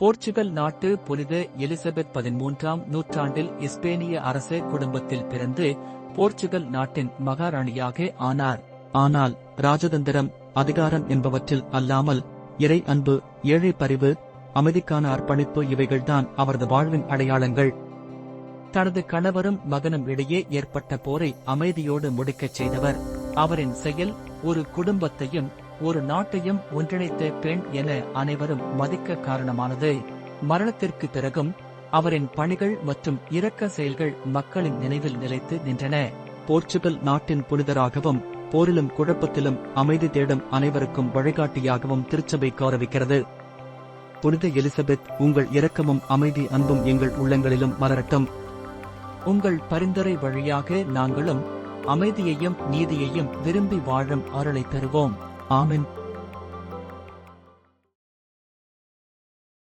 Portugal நாட்டு புனித Elizabeth 13ஆம் நூற்றாண்டில் இஸ்பேனிய அரச குடும்பத்தில் பிறந்து போர்ச்சுகல் நாட்டின் மகாராணியாக ஆனார். ஆனால் ராஜதந்திரம், அதிகாரம் என்பவற்றில் அல்லாமல் இறை அன்பு, ஏழை பரிவு, அமைதிக்கான அர்ப்பணிப்பு இவைகள்தான் அவரது வாழ்வின் அடையாளங்கள். தனது கணவரும் மகனும் இடையே ஏற்பட்ட போரை அமைதியோடு முடிக்கச் செய்தவர். அவரின் செயல் ஒரு குடும்பத்தையும் ஒரு நாட்டையும் ஒன்றிணைத்த பெண் என அனைவரும் மதிக்க காரணமானது. மரணத்திற்கு பிறகும் அவரின் பணிகள் மற்றும் இரக்க செயல்கள் மக்களின் நினைவில் நிலைத்து நின்றன. போர்ச்சுகல் நாட்டின் புனிதராகவும் போரிலும் குழப்பத்திலும் அமைதி தேடும் அனைவருக்கும் வழிகாட்டியாகவும் திருச்சபை கௌரவிக்கிறது. புனித எலிசபெத், உங்கள் இரக்கமும் அமைதி அன்பும் எங்கள் உள்ளங்களிலும் மலரட்டும். உங்கள் பரிந்துரை வழியாக நாங்களும் அமைதியையும் நீதியையும் விரும்பி வாழும் அருளை பெறுவோம். ஆமென்.